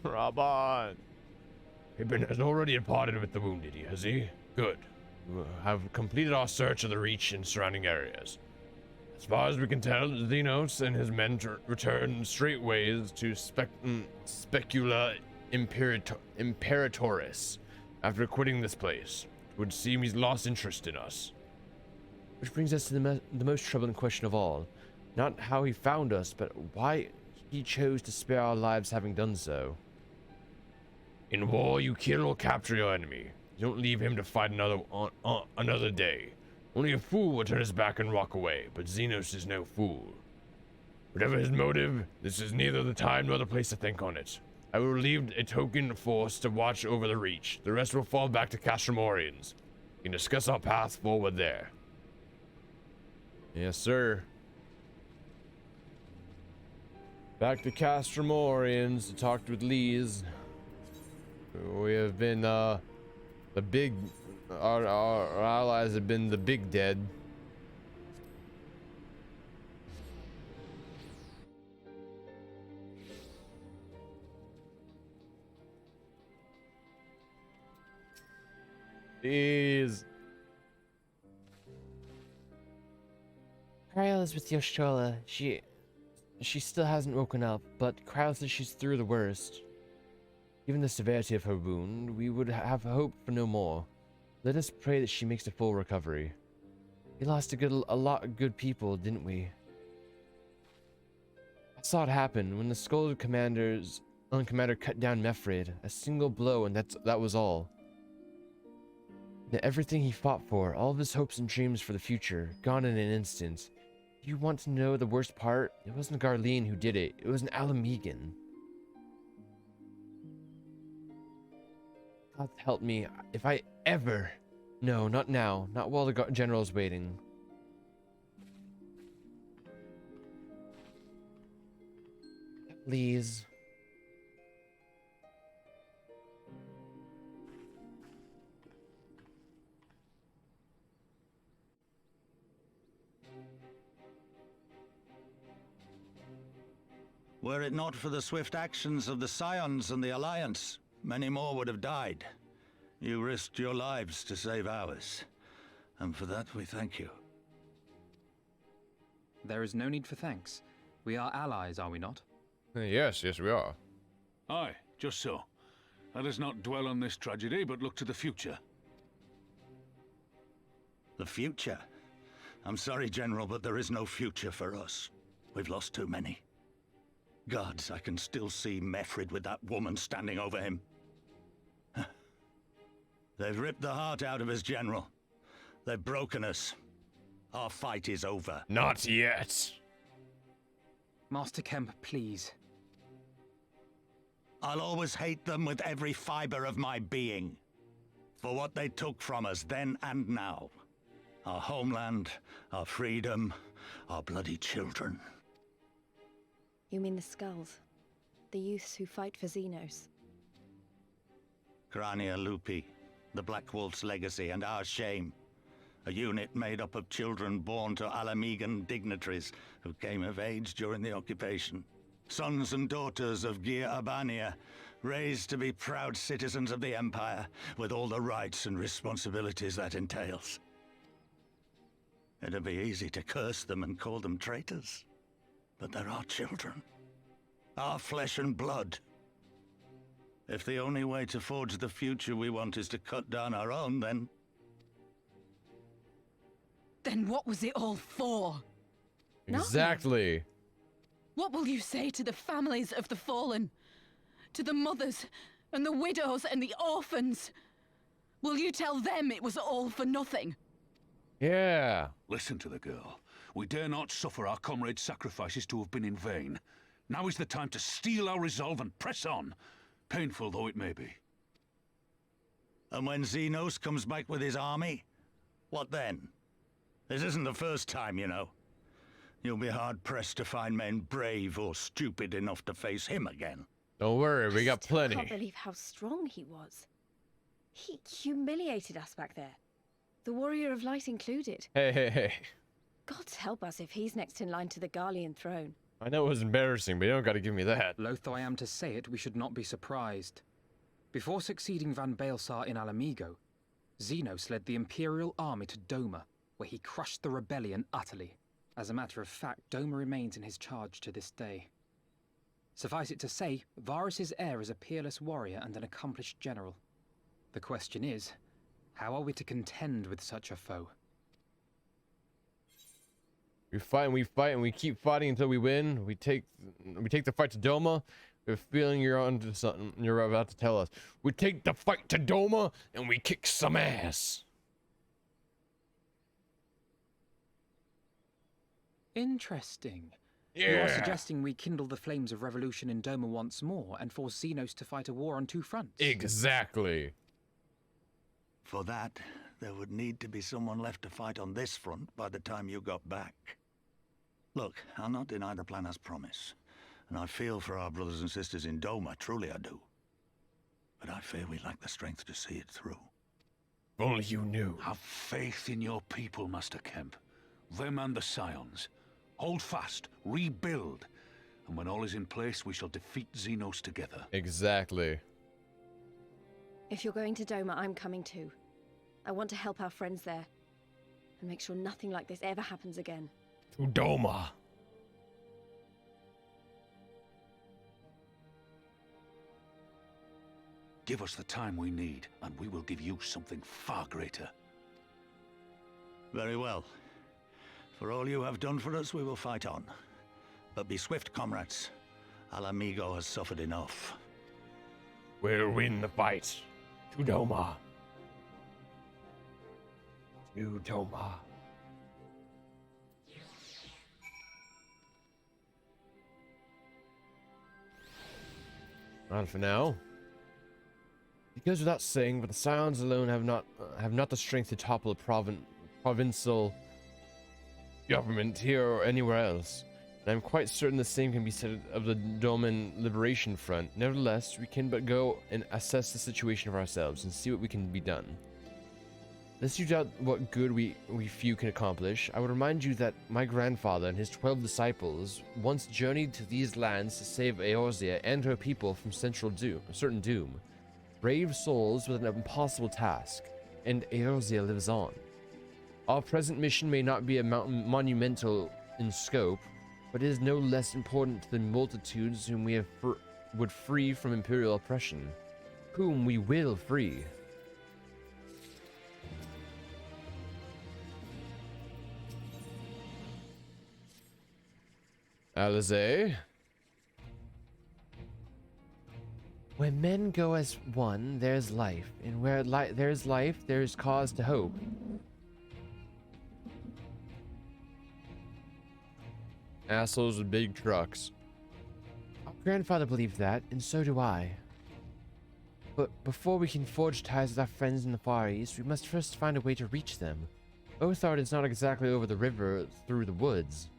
Raban! Ibn has already departed with the wounded, has he? Good. We have completed our search of the Reach and surrounding areas. As far as we can tell, Xenos and his men return straightways to Specula Imperatoris after quitting this place. It would seem he's lost interest in us. Which brings us to the most troubling question of all. Not how he found us, but why he chose to spare our lives having done so. In war, you kill or capture your enemy. You don't leave him to fight another day. Only a fool would turn his back and walk away, but Xenos is no fool. Whatever his motive, this is neither the time nor the place to think on it. I will leave a token force to watch over the Reach. The rest will fall back to Castramorians. We can discuss our path forward there. Yes, sir. Back to Castramorians to talk with Lees. We have been, our allies have been the big dead. Jeez. Cryo is with Yoshola. She still hasn't woken up, but Cryo says she's through the worst. Given the severity of her wound, we would have hope for no more. Let us pray that she makes a full recovery. We lost a lot of good people, didn't we? I saw it happen when the Skull Commander cut down Mefrid. A single blow, and that was all. Everything he fought for, all of his hopes and dreams for the future, gone in an instant. You want to know the worst part? It wasn't Garlean who did it. It was an Alamegan. God help me if I ever... No, not now. Not while the general's waiting. Please. Were it not for the swift actions of the Scions and the Alliance, many more would have died. You risked your lives to save ours, and for that we thank you. There is no need for thanks. We are allies, are we not? Yes, we are. Aye, just so. Let us not dwell on this tragedy, but look to the future. The future? I'm sorry, General, but there is no future for us. We've lost too many. Gods, I can still see Mefrid with that woman standing over him. They've ripped the heart out of us, General. They've broken us. Our fight is over. Not yet. Master Kemp, please. I'll always hate them with every fiber of my being. For what they took from us then and now. Our homeland, our freedom, our bloody children. You mean the Skulls? The youths who fight for Xenos? Crania Lupi, the Black Wolf's legacy and our shame. A unit made up of children born to Alamegan dignitaries who came of age during the occupation. Sons and daughters of Gir Abania, raised to be proud citizens of the Empire, with all the rights and responsibilities that entails. It'd be easy to curse them and call them traitors. But they're our children. Our flesh and blood. If the only way to forge the future we want is to cut down our own, then... Then what was it all for? Exactly. What will you say to the families of the fallen? To the mothers, and the widows, and the orphans? Will you tell them it was all for nothing? Yeah. Listen to the girl. We dare not suffer our comrades' sacrifices to have been in vain. Now is the time to steel our resolve and press on, painful though it may be. And when Xenos comes back with his army, what then? This isn't the first time, you know. You'll be hard-pressed to find men brave or stupid enough to face him again. Don't worry, we got plenty. I can't believe how strong he was. He humiliated us back there. The Warrior of Light included. Hey. God help us if he's next in line to the Garlean throne. I know it was embarrassing, but you don't gotta give me that. Loath though I am to say it, we should not be surprised. Before succeeding Van Baelsar in Alamigo, Xenos led the Imperial army to Doma, where he crushed the rebellion utterly. As a matter of fact, Doma remains in his charge to this day. Suffice it to say, Varus's heir is a peerless warrior and an accomplished general. The question is, how are we to contend with such a foe? We fight and we keep fighting until we win. We take the fight to Doma. We have a feeling you're onto something. You're about to tell us. We take the fight to Doma and we kick some ass. Interesting. Yeah. You are suggesting we kindle the flames of revolution in Doma once more and force Xenos to fight a war on two fronts? Exactly. For that, there would need to be someone left to fight on this front by the time you got back. Look, I'll not deny the plan as promised, and I feel for our brothers and sisters in Doma, truly I do. But I fear we lack the strength to see it through. If only you knew. Have faith in your people, Master Kemp. Them and the Scions. Hold fast, rebuild, and when all is in place, we shall defeat Xenos together. Exactly. If you're going to Doma, I'm coming too. I want to help our friends there, and make sure nothing like this ever happens again. To Doma. Give us the time we need, and we will give you something far greater. Very well. For all you have done for us, we will fight on. But be swift, comrades. Alamigo has suffered enough. We'll win the fight. To Doma. To Doma. Not for now. It goes without saying, but the Scions alone have not the strength to topple a provincial government here or anywhere else. And I'm quite certain the same can be said of the Doman Liberation Front. Nevertheless, we can but go and assess the situation for ourselves and see what we can be done. Lest you doubt what good we few can accomplish, I would remind you that my grandfather and his 12 disciples once journeyed to these lands to save Eorzea and her people from certain doom. Brave souls with an impossible task, and Eorzea lives on. Our present mission may not be monumental in scope, but it is no less important to the multitudes whom we would free from imperial oppression, whom we will free. Alizé? When men go as one, there's life, and where there's life, there's cause to hope. Assholes with big trucks. Our grandfather believed that, and so do I. But before we can forge ties with our friends in the Far East, we must first find a way to reach them. Othard is not exactly over the river through the woods.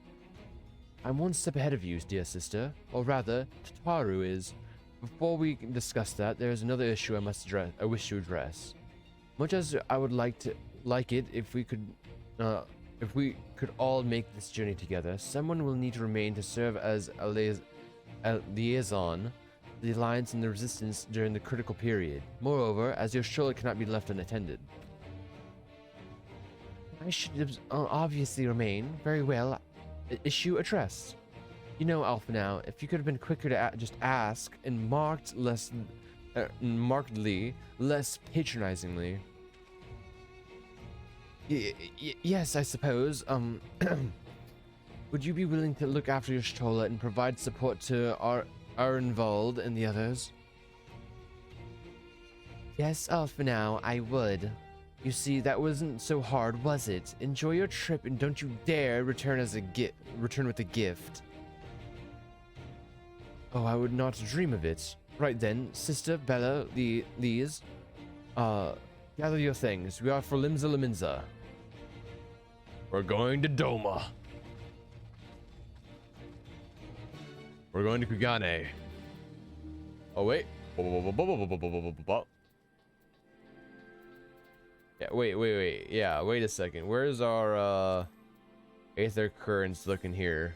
I'm one step ahead of you, dear sister, or rather, Tataru is. Before we can discuss that, there is another issue I wish to address. Much as I would like it if we could all make this journey together, someone will need to remain to serve as a liaison to the Alliance and the Resistance during the critical period. Moreover, as your shoulder cannot be left unattended. I should obviously remain. Very well. Issue addressed. You know, Alpha, now, if you could have been quicker to just ask and markedly less patronizingly. Yes, I suppose. Would you be willing to look after your Stola and provide support to Arenvald and the others? Yes, Alpha, now, I would. You see, that wasn't so hard, was it? Enjoy your trip and don't you dare return with a gift. Oh, I would not dream of it. Right then, Sister Bella, Lise, gather your things. We are for Limza Laminza. We're going to Doma. We're going to Kugane. Oh, wait. Yeah, wait. Yeah, wait a second. Where's our, Aether Currents looking here?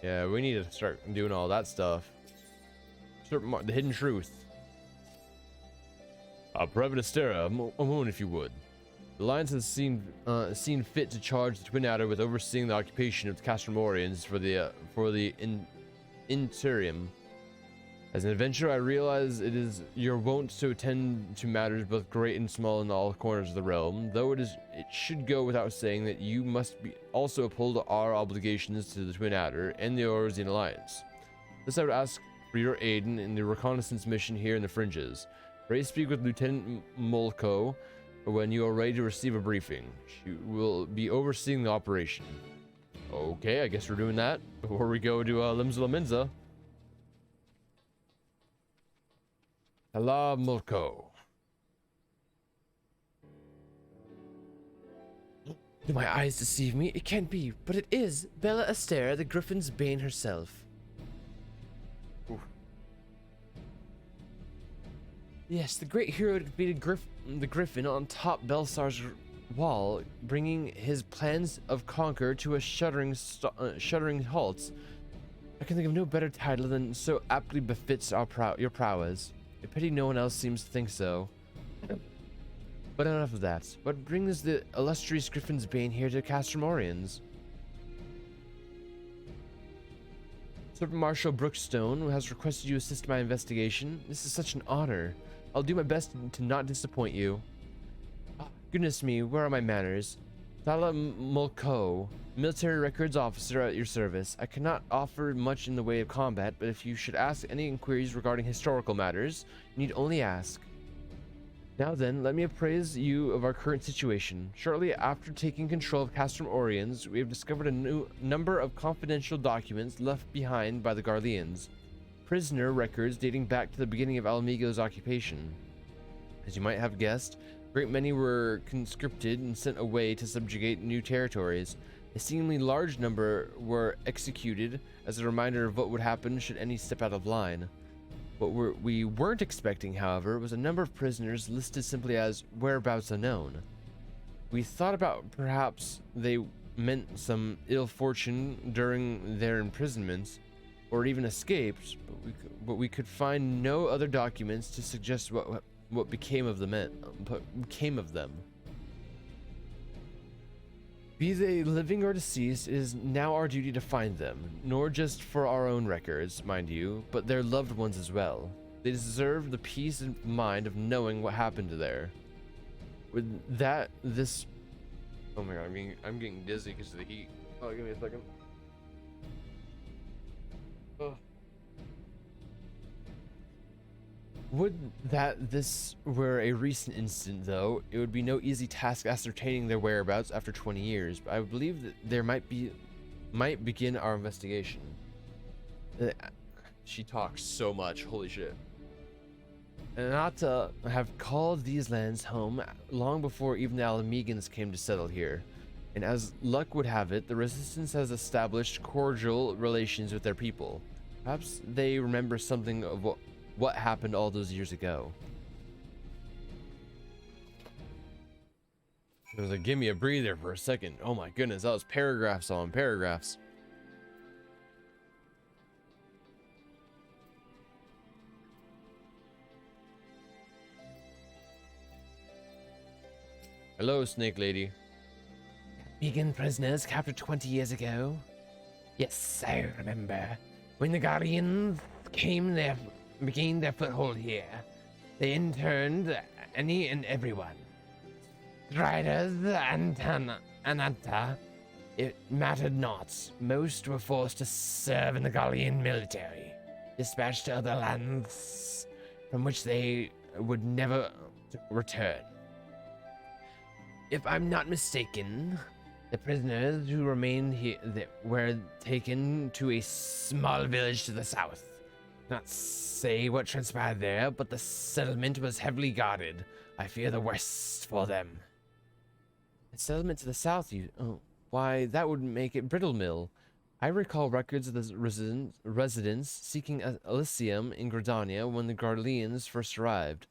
Yeah, we need to start doing all that stuff. The hidden truth. Private Astera, a moment if you would. The Alliance has seen fit to charge the Twin Adder with overseeing the occupation of the Castromorians for the interim. As an adventurer, I realize it is your wont to attend to matters both great and small in all corners of the realm, though it should go without saying that you must also uphold our obligations to the Twin Adder and the Orosian Alliance. This I would ask for your aid in the reconnaissance mission here in the fringes. Pray speak with Lieutenant Molko when you are ready to receive a briefing. She will be overseeing the operation. Okay, I guess we're doing that before we go to Limsa Laminza. Hello, Molko. Do my eyes deceive me? It can't be, but it is Bella Astera, the Griffin's Bane herself. Oof. Yes, the great hero defeated the Griffin on top Belsar's wall, bringing his plans of conquer to a shuddering halt. I can think of no better title than so aptly befits your prowess. A pity no one else seems to think so. But enough of that. What brings the illustrious Griffin's Bane here to Castromorians? Sergeant Marshal Brookstone has requested you assist my investigation. This is such an honor. I'll do my best to not disappoint you. Oh, goodness me, where are my manners? Thala Molko, military records officer at your service. I cannot offer much in the way of combat, but if you should ask any inquiries regarding historical matters, you need only ask. Now then, let me apprise you of our current situation. Shortly after taking control of Castromorians, we have discovered a new number of confidential documents left behind by the Garleans. Prisoner records dating back to the beginning of Alamigo's occupation. As you might have guessed, a great many were conscripted and sent away to subjugate new territories. A seemingly large number were executed as a reminder of what would happen should any step out of line. What we weren't expecting, however, was a number of prisoners listed simply as whereabouts unknown. We thought about perhaps they meant some ill fortune during their imprisonments, or even escaped, but we could find no other documents to suggest what became of them. Be they living or deceased, it is now our duty to find them, nor just for our own records, mind you, but their loved ones as well. They deserve the peace of mind of knowing what happened there. With that, oh my god, I'm getting dizzy because of the heat. Oh, give me a second. Oh. Would that this were a recent incident, though, it would be no easy task ascertaining their whereabouts after 20 years, but I believe that there might begin our investigation. She talks so much, holy shit. And Anata have called these lands home long before even the Alamegans came to settle here. And as luck would have it, the Resistance has established cordial relations with their people. Perhaps they remember something of what happened all those years ago. It was like, give me a breather for a second. Oh my goodness, that was paragraphs on paragraphs. Hello, Snake Lady. Vegan prisoners captured 20 years ago? Yes, I remember. When the Guardians began their foothold here, they interned any and everyone. Striders and Ananta, it mattered not. Most were forced to serve in the Gallian military, dispatched to other lands from which they would never return. If I'm not mistaken, the prisoners who remained here were taken to a small village to the south. Not say what transpired there, but the settlement was heavily guarded. I fear the worst for them. A settlement to the south, why, that would make it Brittle Mill. I recall records of the residents seeking Elysium in Gridania when the Garleans first arrived.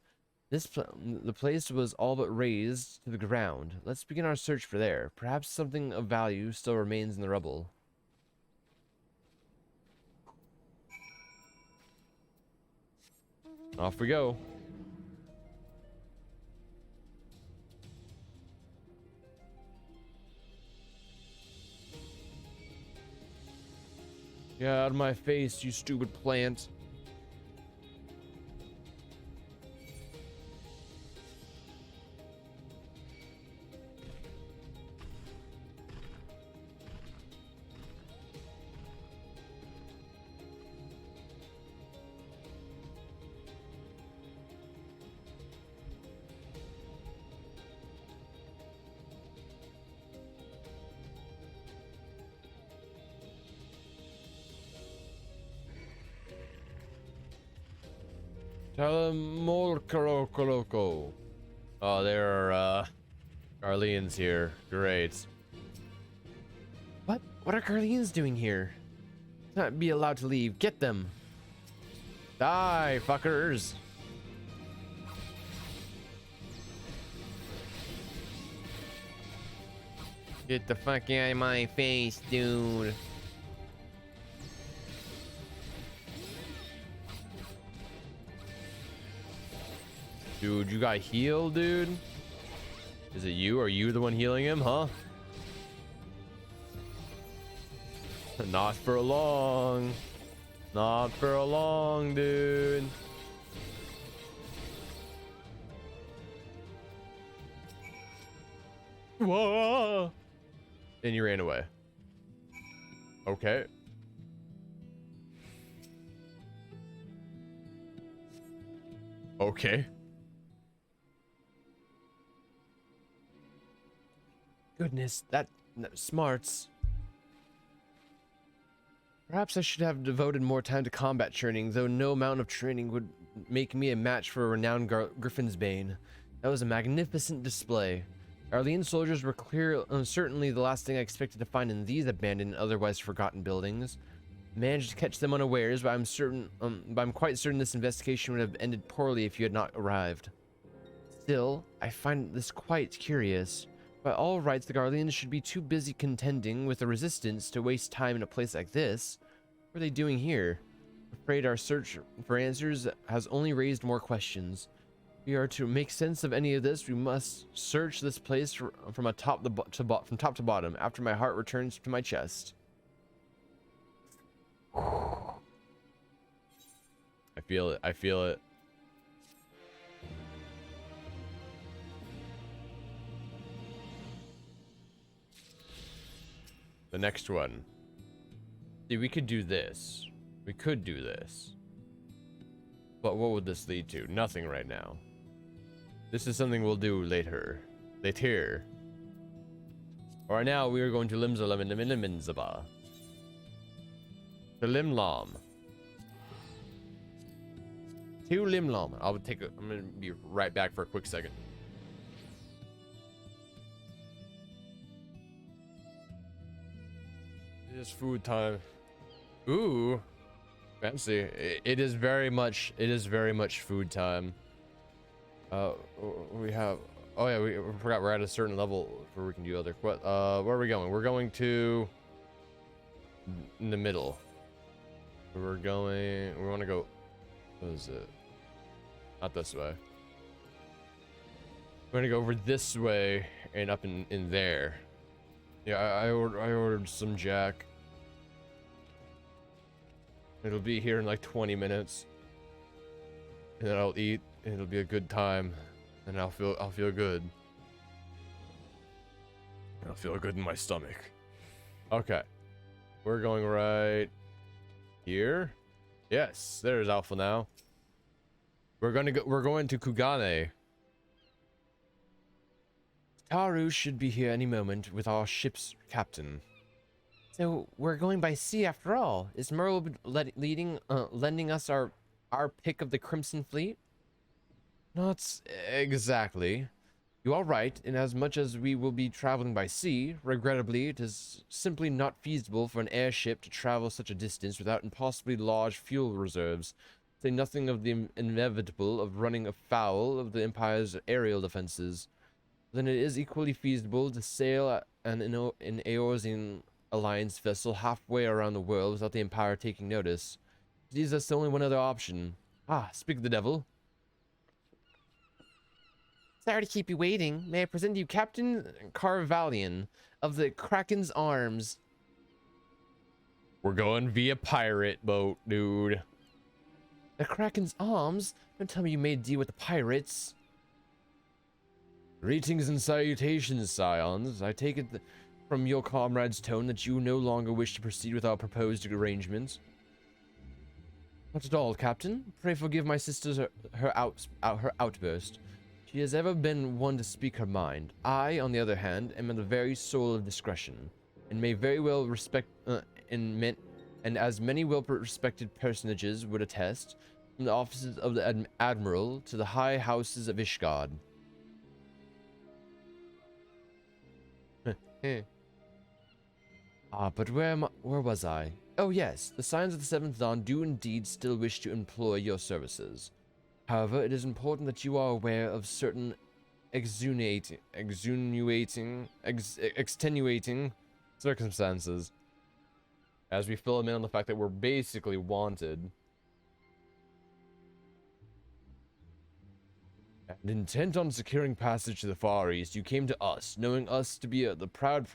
The place was all but razed to the ground. Let's begin our search for there. Perhaps something of value still remains in the rubble. Off we go. Get out of my face, you stupid plant. Tell him more Koroko. Oh, there are, Garleans here. Great. What? What are Garleans doing here? Not be allowed to leave. Get them. Die, fuckers. Get the fuck out of my face, dude. Dude, you got healed, dude? Is it you? Are you the one healing him, huh? Not for long. Not for long, dude. Whoa! And you ran away. Okay. Okay. Goodness, that smarts. Perhaps I should have devoted more time to combat training, though no amount of training would make me a match for a renowned Griffin's Bane. That was a magnificent display. Arlene soldiers were certainly the last thing I expected to find in these abandoned, otherwise forgotten buildings. Managed to catch them unawares, but I'm quite certain this investigation would have ended poorly if you had not arrived. Still, I find this quite curious. By all rights, the Garleans should be too busy contending with the resistance to waste time in a place like this. What are they doing here? I'm afraid our search for answers has only raised more questions. If we are to make sense of any of this, we must search this place from top to bottom. After my heart returns to my chest. I feel it. I feel it. The next one. See, we could do this. We could do this. But what would this lead to? Nothing right now. This is something we'll do later. Later. Right now, we are going to Limzaba. To Limlam. To Limlam. I'm gonna be right back for a quick second. It is food time. Ooh, fancy. It is very much food time. We have. Oh yeah, we forgot we're at a certain level where we can do other. What? Where are we going? We're going to in the middle. We're going. We want to go. What is it? Not this way. We're gonna go over this way and up in there. Yeah, I ordered some Jack. It'll be here in like 20 minutes. And then I'll eat and it'll be a good time. And I'll feel good. I'll feel good in my stomach. Okay. We're going right here. Yes, there's Alpha now. We're going to Kugane. Taru should be here any moment with our ship's captain. So we're going by sea after all. Is Merle lending us our pick of the Crimson Fleet? Not exactly. You are right, in as much as we will be traveling by sea. Regrettably, it is simply not feasible for an airship to travel such a distance without impossibly large fuel reserves. Say nothing of the inevitable of running afoul of the Empire's aerial defenses. Then it is equally feasible to sail an Eorzean Alliance vessel halfway around the world without the Empire taking notice. It leaves us only one other option. Ah, speak of the devil. Sorry to keep you waiting. May I present to you Captain Carvalian of the Kraken's Arms. We're going via pirate boat, dude. The Kraken's Arms? Don't tell me you made a deal with the pirates. Greetings and salutations, scions. I take it from your comrade's tone that you no longer wish to proceed with our proposed arrangements. Not at all, Captain. Pray forgive my sister her outburst. She has ever been one to speak her mind. I, on the other hand, am the very soul of discretion, and may very well respect and as many well-respected personages would attest, from the offices of the Admiral to the high houses of Ishgard. But where was I? Oh yes, the Scions of the Seventh Dawn do indeed still wish to employ your services. However, it is important that you are aware of certain extenuating circumstances, as we fill them in on the fact that we're basically wanted. And intent on securing passage to the Far East, you came to us, knowing us to be the proud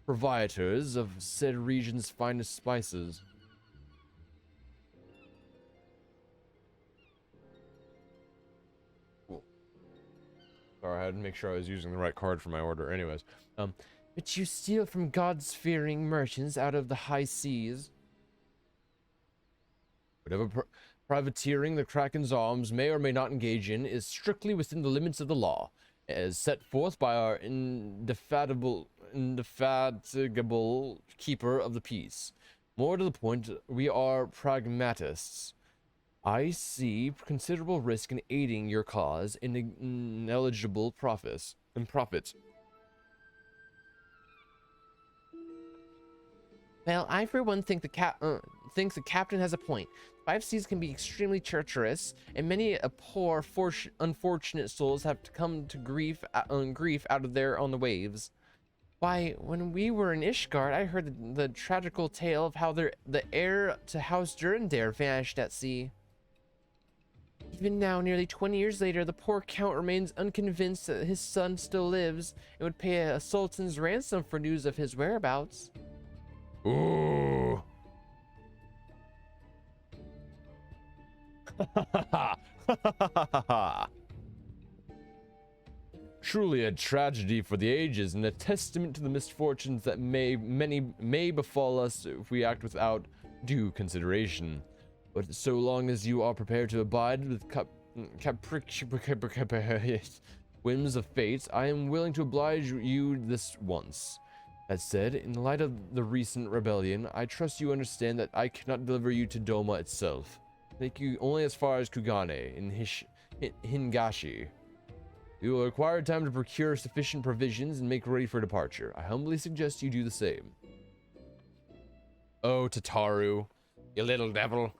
proprietors of said region's finest spices. Cool. Sorry, I had to make sure I was using the right card for my order. Anyways, but you steal from God-fearing merchants out of the high seas. Whatever privateering the Kraken's Arms may or may not engage in is strictly within the limits of the law, as set forth by our indefatigable keeper of the peace. More to the point, we are pragmatists. I see considerable risk in aiding your cause in ineligible profits. Well, I for one think the captain has a point. Five Seas can be extremely treacherous, and many a poor, unfortunate souls have to come to grief out of there on the waves. Why, when we were in Ishgard, I heard the tragical tale of how the heir to House Durandare vanished at sea. Even now, nearly 20 years later, the poor count remains unconvinced that his son still lives and would pay a sultan's ransom for news of his whereabouts. Ooh. Truly a tragedy for the ages, and a testament to the misfortunes that may befall us if we act without due consideration. But so long as you are prepared to abide with capricious whims of fate, I am willing to oblige you this once. That said, in the light of the recent rebellion, I trust you understand that I cannot deliver you to Doma itself. Take you only as far as Kugane in Hingashi. You will require time to procure sufficient provisions and make ready for departure. I humbly suggest you do the same. Oh, Tataru, you little devil.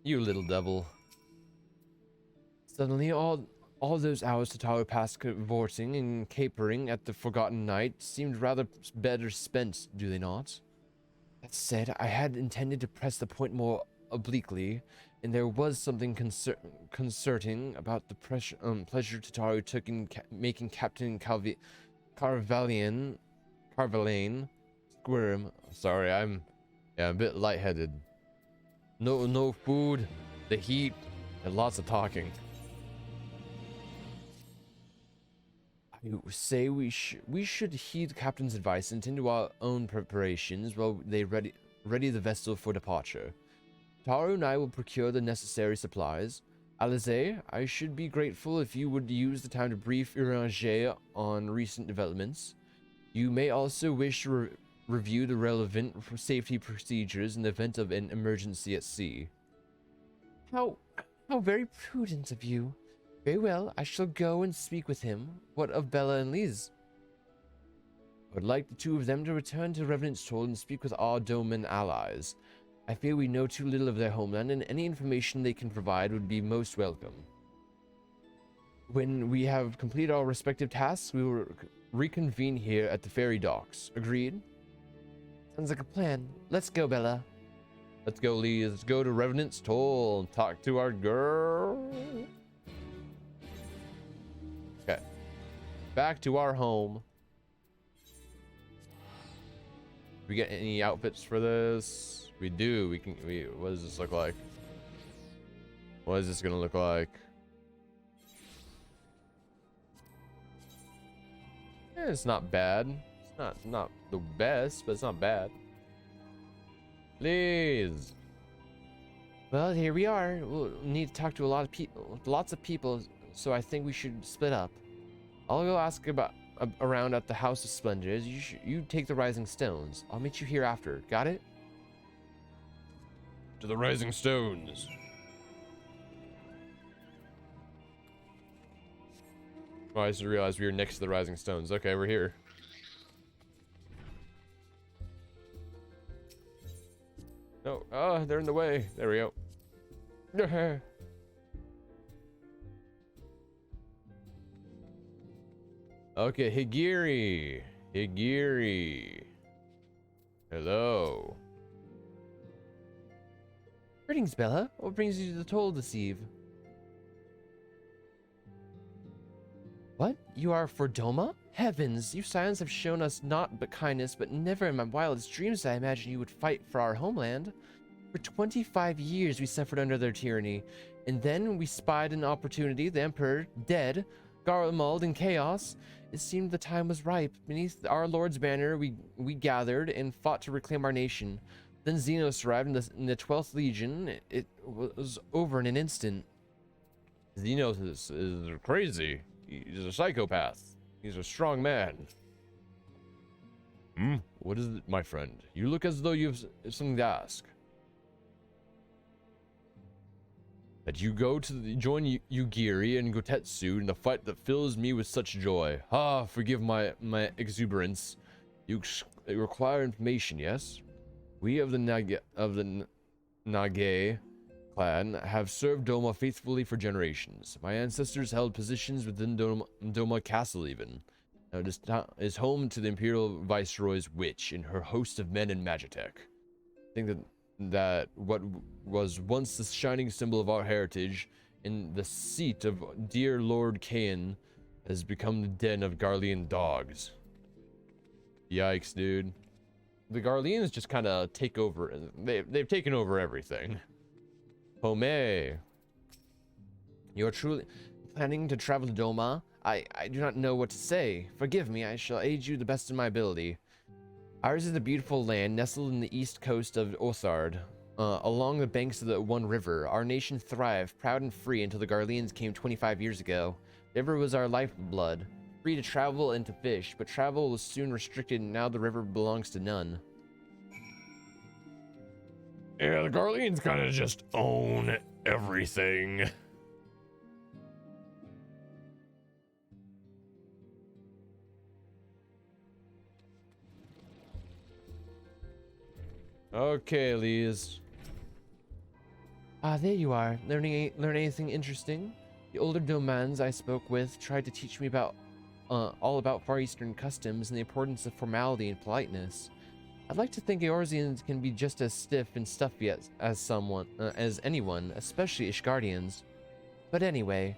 You little devil. Suddenly, all those hours Tataru passed cavorting and capering at the Forgotten Night seemed rather better spent, do they not? That said, I had intended to press the point more obliquely, and there was something concerning about the pleasure Tataru took in making Captain Carvalian squirm. Sorry, I'm a bit lightheaded. No food, the heat, and lots of talking. I say we should heed the captain's advice and tend to our own preparations while they ready the vessel for departure. Taru and I will procure the necessary supplies. Alize, I should be grateful if you would use the time to brief Uranger on recent developments. You may also wish to review the relevant safety procedures in the event of an emergency at sea. How very prudent of you. Very well, I shall go and speak with him. What of Bella and Liz? I would like the two of them to return to Revenant's Toll and speak with our Doman allies. I fear we know too little of their homeland, and any information they can provide would be most welcome. When we have completed our respective tasks, we will reconvene here at the ferry docks. Agreed? Sounds like a plan. Let's go, Bella. Let's go, Lee. Let's go to Revenant's Toll and talk to our girl. Okay. Back to our home. We get any outfits for this? We do. What does this look like? What is this gonna look like? It's not bad. It's not the best, but it's not bad. Please. Well, here we are. We'll need to talk to lots of people, so I think we should split up. I'll go ask around at the House of Splendors. You take the Rising Stones. I'll meet you here after. Got it? To the Rising Stones. Oh, I just realized we were next to the Rising Stones. Okay, we're here. No, they're in the way. There we go. Okay, Higiri. Higiri. Hello. Greetings, Bella. What brings you to the toll this eve? What? You are for Doma? Heavens, you Scions have shown us naught but kindness, but never in my wildest dreams did I imagine you would fight for our homeland. For 25 years we suffered under their tyranny, and then we spied an opportunity, the Emperor dead, Garlemald in chaos. It seemed the time was ripe. Beneath our Lord's banner we gathered and fought to reclaim our nation. Then Xenos arrived in the 12th Legion. It was over in an instant. Xenos is crazy. He's a psychopath. He's a strong man. What is it, my friend? You look as though you have something to ask. That you go to join Yugiri and Gotetsu in the fight that fills me with such joy. Forgive my exuberance. You require information, yes? We of the Nage clan have served Doma faithfully for generations. My ancestors held positions within Doma Castle even. Now it is home to the Imperial Viceroy's witch and her host of men in Magitech. I think that what was once the shining symbol of our heritage and the seat of dear Lord Cain has become the den of Garlean dogs. Yikes, dude. The Garleans just kind of take over. They've taken over everything. Home. You are truly planning to travel to Doma? I do not know what to say. Forgive me, I shall aid you the best of my ability. Ours is a beautiful land nestled in the east coast of Othard, along the banks of the One River. Our nation thrived, proud and free, until the Garleans came 25 years ago. The river was our lifeblood, free to travel and to fish, but travel was soon restricted and now the river belongs to none. Yeah, the Garleans kind of just own everything. Okay, Elise. Ah, there you are. Learn anything interesting? The older domans I spoke with tried to teach me about all about Far Eastern customs and the importance of formality and politeness. I'd like to think Eorzeans can be just as stiff and stuffy as anyone, especially Ishgardians. But anyway,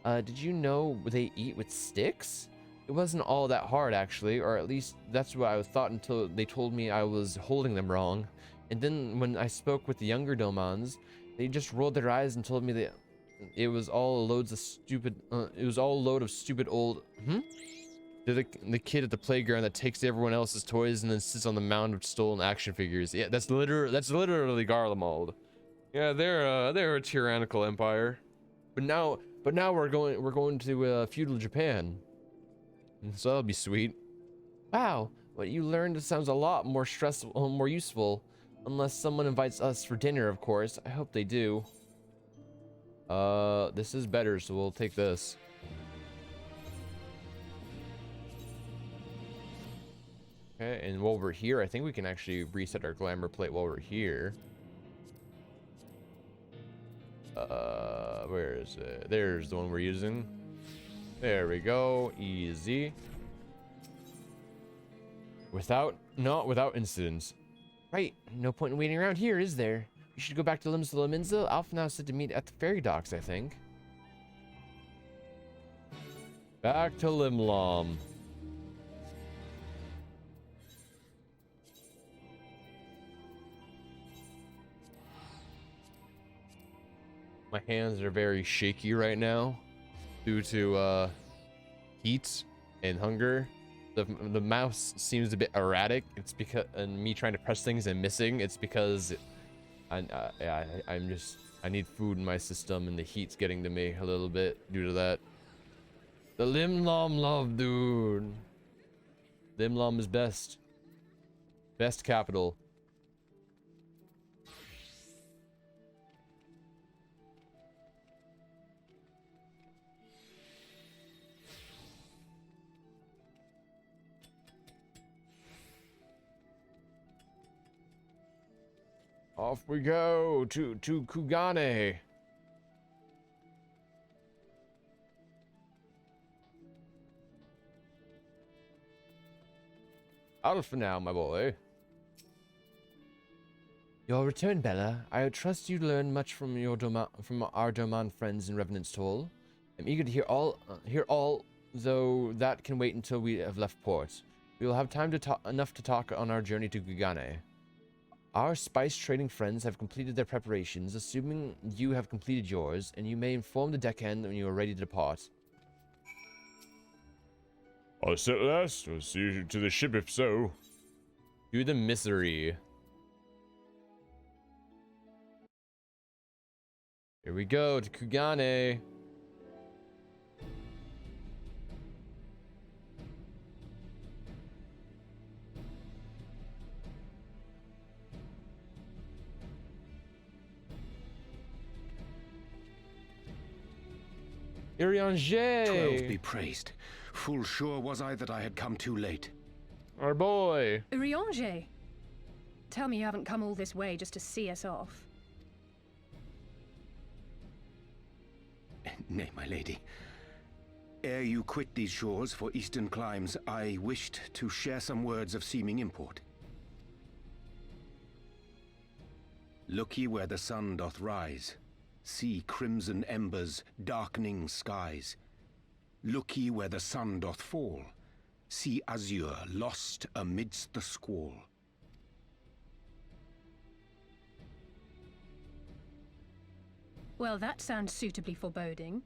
did you know they eat with sticks? It wasn't all that hard, actually, or at least that's what I thought until they told me I was holding them wrong. And then when I spoke with the younger domans, they just rolled their eyes and told me that it was all load of stupid old. They're the kid at the playground that takes everyone else's toys and then sits on the mound of stolen action figures. Yeah, that's literally Garlemald. Yeah, they're a tyrannical empire. But now we're going to feudal Japan. So that'll be sweet. Wow, what you learned sounds a lot more stressful, more useful. Unless someone invites us for dinner, of course. I hope they do. This is better, so we'll take this. Okay, and while we're here, I think we can actually reset our glamour plate while we're here. Where is it? There's the one we're using. There we go. Easy. Not without incidents. Right, no point in waiting around here, is there? We should go back to Limsa. Alpha now said to meet at the ferry docks, I think. Back to Limlom. My hands are very shaky right now due to heat and hunger. The mouse seems a bit erratic. It's because and me trying to press things and missing. It's because I need food in my system and the heat's getting to me a little bit due to that. The Limlom love, dude. Limlom is best. Best capital. Off we go to Kugane. Out for now, my boy. Your return, Bella. I trust you learned much from our Doman friends in Revenant's Toll. I'm eager to hear all, though that can wait until we have left port. We will have time enough to talk on our journey to Kugane. Our spice trading friends have completed their preparations, assuming you have completed yours, and you may inform the deckhand when you are ready to depart. All set at last. We'll see you to the ship if so. To the misery. Here we go to Kugane. Irianger! 12 be praised. Full sure was I that I had come too late. Our boy. Urianger! Tell me you haven't come all this way just to see us off. Nay, my lady. Ere you quit these shores for eastern climes, I wished to share some words of seeming import. Look ye where the sun doth rise. See crimson embers, darkening skies. Look ye where the sun doth fall. See azure lost amidst the squall. Well, that sounds suitably foreboding.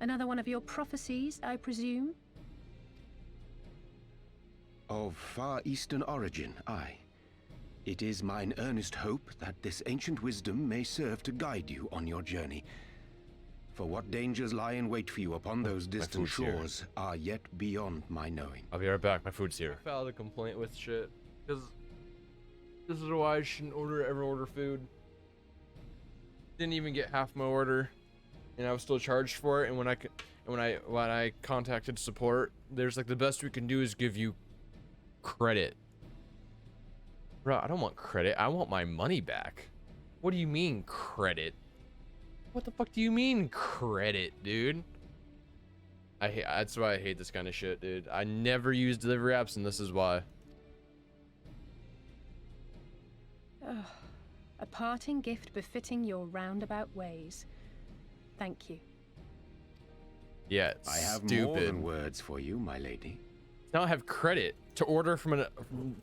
Another one of your prophecies, I presume? Of far eastern origin, aye. It is mine earnest hope that this ancient wisdom may serve to guide you on your journey. For what dangers lie in wait for you upon those distant shores are yet beyond my knowing. I'll be right back. My food's here. I filed a complaint with shit. Because this is why I shouldn't ever order food. Didn't even get half my order. And I was still charged for it. And when I contacted support, there's like the best we can do is give you credit. Bro, I don't want credit. I want my money back. What do you mean credit? What the fuck do you mean credit, dude? That's why I hate this kind of shit, dude. I never use delivery apps, and this is why. Ugh. A parting gift befitting your roundabout ways. Thank you. Yeah, it's I have stupid. more than words for you, my lady. Now I have credit to order from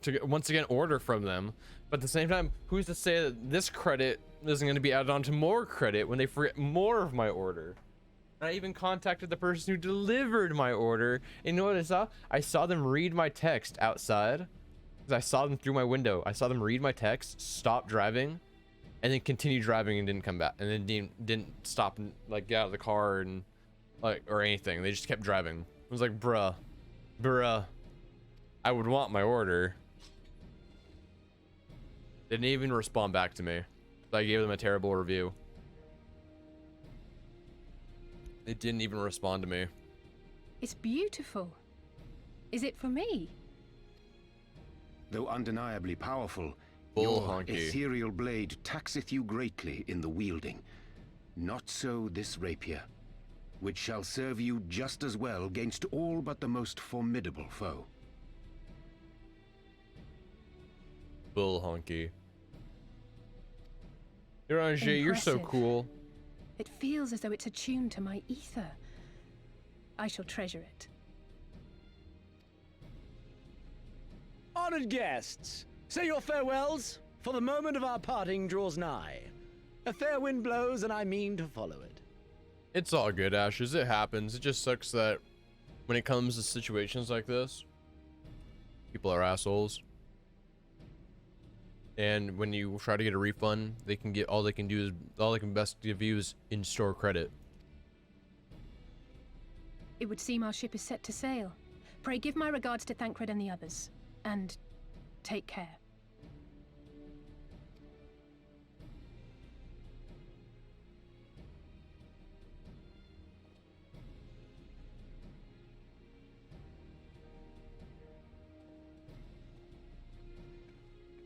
to once again order from them, but at the same time, who's to say that this credit isn't going to be added on to more credit when they forget more of my order? And I even contacted the person who delivered my order, and you know what I saw? I saw them read my text outside, because I saw them through my window. I saw them read my text, stop driving, and then continue driving and didn't come back, and then didn't stop and like get out of the car and like or anything. They just kept driving. I was like, bruh, I would want my order. They didn't even respond back to me. I gave them a terrible review. They didn't even respond to me. It's beautiful. Is it for me? Though undeniably powerful, Bull your honky. ethereal blade taxeth you greatly in the wielding. Not so this rapier, which shall serve you just as well against all but the most formidable foe. Bull honky. Ranger, you're so Impressive. cool. It feels as though it's attuned to my ether. I shall treasure it. Honored guests, say your farewells, for the moment of our parting draws nigh. A fair wind blows, and I mean to follow it. It's all good, Ashes. It happens. It just sucks that when it comes to situations like this, people are assholes. And when you try to get a refund, they can get all they can best give you is in-store credit. It would seem our ship is set to sail. Pray give my regards to Thancred and the others. And take care.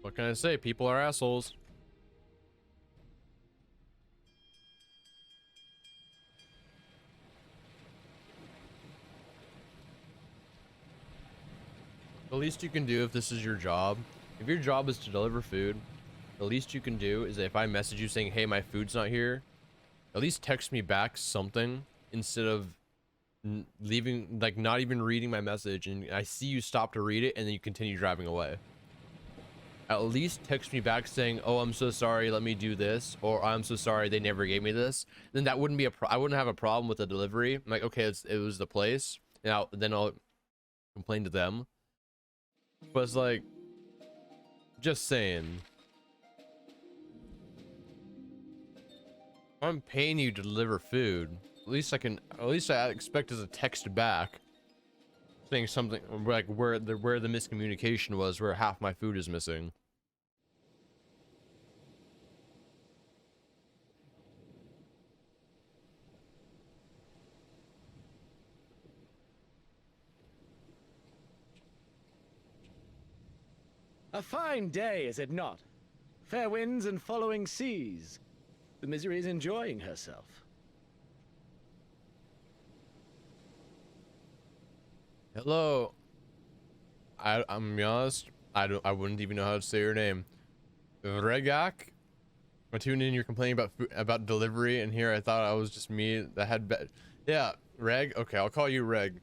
What can I say? People are assholes. The least you can do if this is your job, if your job is to deliver food, the least you can do is if I message you saying, hey, my food's not here, at least text me back something instead of leaving, like not even reading my message, and I see you stop to read it and then you continue driving away. At least text me back saying, oh, I'm so sorry, let me do this, or I'm so sorry, they never gave me this. Then that wouldn't be I wouldn't have a problem with the delivery. I'm like, okay, it was the place. Now then I'll complain to them. But it's like, just saying, if I'm paying you to deliver food, at least I expect as a text back saying something like where the miscommunication was, where half my food is missing. A fine day, is it not? Fair winds and following seas. The Misery is enjoying herself. Hello. I'm honest. I wouldn't even know how to say your name. Regak. I tuned in. You're complaining about delivery, and here I thought I was just me that had yeah, Reg. Okay, I'll call you Reg.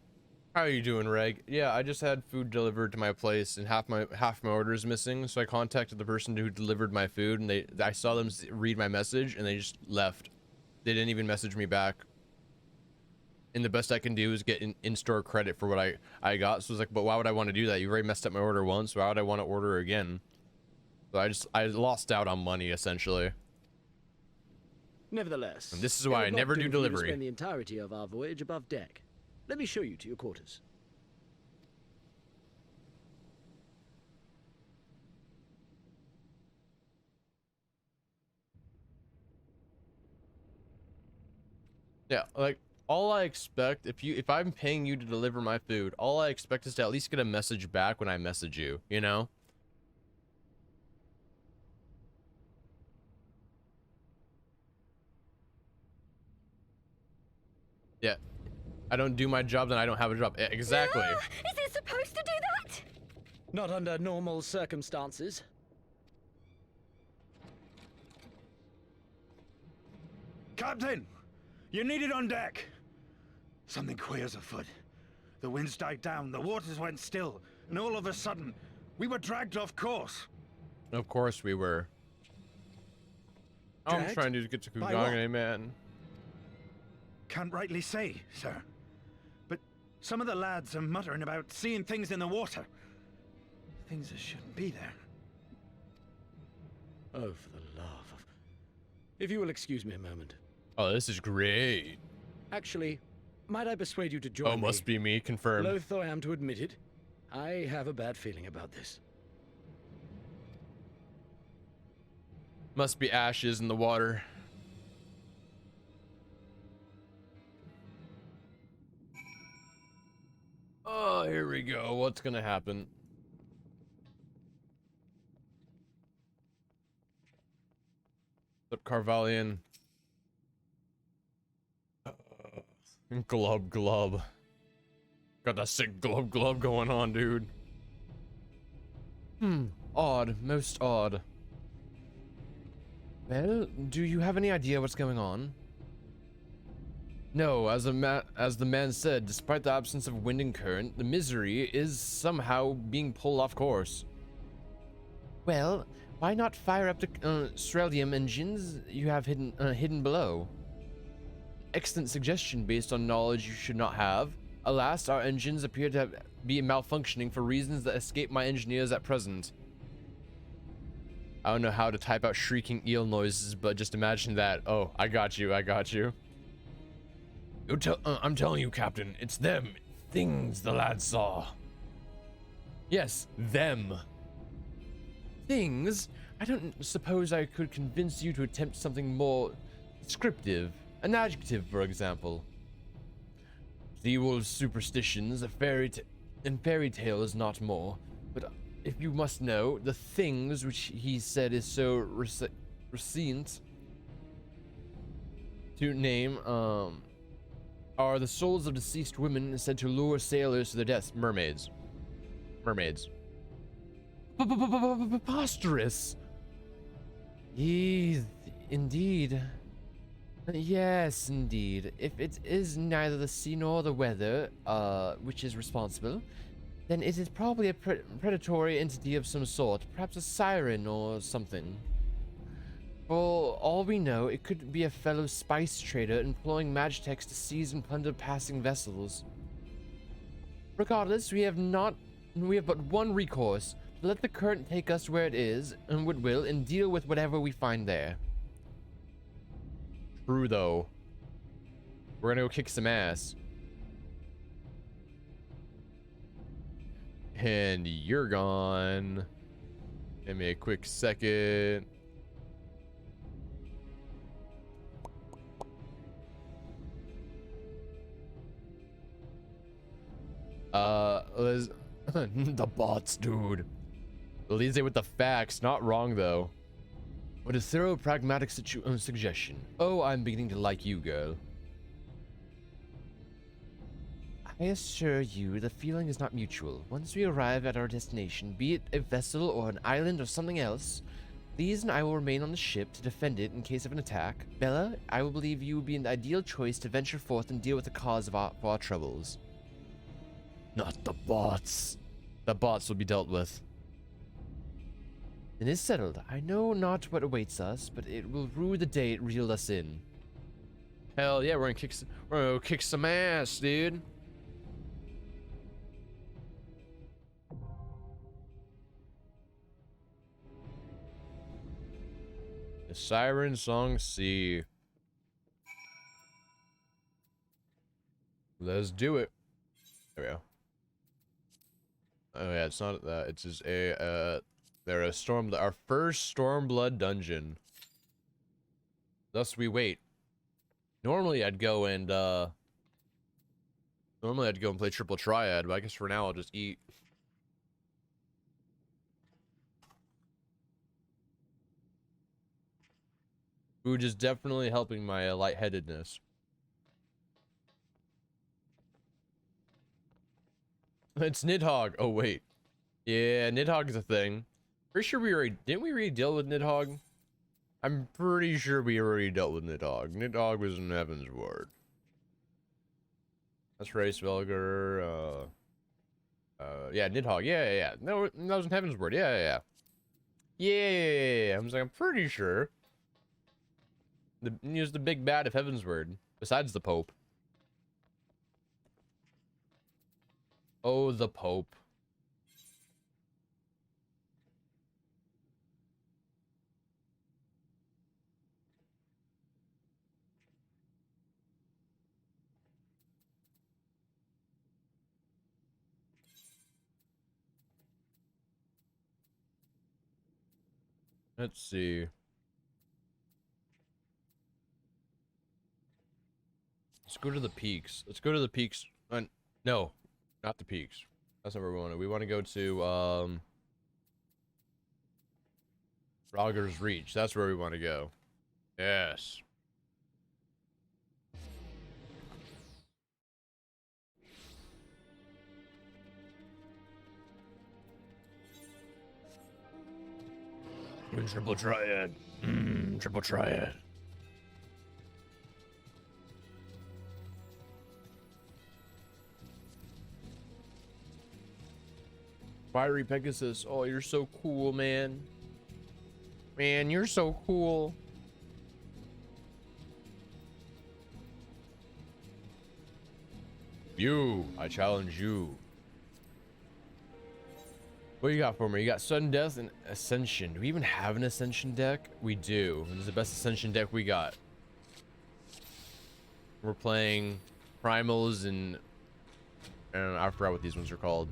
How are you doing, Reg? Yeah, I just had food delivered to my place, and half my order is missing. So I contacted the person who delivered my food, and I saw them read my message, and they just left. They didn't even message me back. And the best I can do is get in-store credit for what I got. So I was like, but why would I want to do that? You've already messed up my order once. Why would I want to order again? So I lost out on money essentially. Nevertheless, And this is why I never do delivery. Spend the entirety of our voyage above deck. Let me show you to your quarters. Yeah, like all I expect, if I'm paying you to deliver my food, all I expect is to at least get a message back when I message you, you know? Yeah. I don't do my job, then I don't have a job. Exactly. No! Is it supposed to do that? Not under normal circumstances. Captain! You're needed on deck! Something queer's afoot. The winds died down, the waters went still, and all of a sudden, we were dragged off course. Of course we were. I'm Dragged? trying to get to By what? Kugane, man. Can't rightly say, sir. But some of the lads are muttering about seeing things in the water. Things that shouldn't be there. Oh, for the love of... If you will excuse me a moment. Oh, this is great. Actually, might I persuade you to join me? Oh, must be me. Confirmed. Loath though I am to admit it, I have a bad feeling about this. Must be ashes in the water. Oh, here we go. What's gonna happen? What's up, Carvalian? Glub glub. Got that sick glub glub going on, dude. Odd, most odd. Well, do you have any idea what's going on? No, as the man said, despite the absence of wind and current, the misery is somehow being pulled off course. Well, why not fire up the Strelium engines you have hidden below? Excellent suggestion based on knowledge you should not have. Alas, our engines appear to be malfunctioning for reasons that escape my engineers at present. I don't know how to type out shrieking eel noises, but just imagine that. Oh, I got you, I got you. I'm telling you, Captain, it's them. Things the lad saw. Yes, them. Things? I don't suppose I could convince you to attempt something more descriptive. An adjective, for example. Seawolves' superstitions, and fairy tales, not more. But if you must know, the things which he said is so recent to name, are the souls of deceased women said to lure sailors to their deaths. Mermaids. Mermaids. Preposterous. Indeed. Yes, indeed. If it is neither the sea nor the weather, which is responsible, then it is probably a predatory entity of some sort, perhaps a siren or something. For all we know, it could be a fellow spice trader employing magitex to seize and plunder passing vessels. Regardless, we have but one recourse: to let the current take us where it is, and will, and deal with whatever we find there. True, though. We're gonna go kick some ass. And you're gone. Give me a quick second. The bots, dude. Elise with the facts, not wrong though. What a thorough, pragmatic suggestion. Oh, I'm beginning to like you, girl. I assure you, the feeling is not mutual. Once we arrive at our destination, be it a vessel or an island or something else, Lise and I will remain on the ship to defend it in case of an attack. Bella, I will believe you would be an ideal choice to venture forth and deal with the cause of our troubles. Not the bots. The bots will be dealt with. It is settled. I know not what awaits us, but it will rue the day it reeled us in. Hell yeah, we're gonna kick some ass, dude. The Siren Song C. Let's do it. There we go. Oh yeah, it's not that. It's just our first Stormblood dungeon. Thus we wait. Normally I'd go and play Triple Triad, but I guess for now I'll just eat. Food is definitely helping my lightheadedness. It's Nidhogg. Oh wait, yeah, Nidhogg is a thing. Pretty sure didn't we already deal with Nidhogg? I'm pretty sure we already dealt with Nidhogg. Nidhogg was in Heaven's Ward. That's Ray Svelger. Yeah, Nidhogg. Yeah. No, that was in Heaven's Ward. Yeah. I was like, I'm pretty sure. He was the big bad of Heaven's Word, besides the Pope. Oh, the Pope. Let's see. Let's go to the peaks. Let's go to the peaks. No, not the peaks. That's not where we want to. We want to go to Frogger's Reach. That's where we want to go. Yes. Triple triad. Triple triad. Fiery Pegasus. Oh, you're so cool, man. Man, you're so cool. You. I challenge you. What you got for me? You got Sudden Death and Ascension. Do we even have an Ascension deck? We do. This is the best Ascension deck we got. We're playing Primals and I forgot what these ones are called.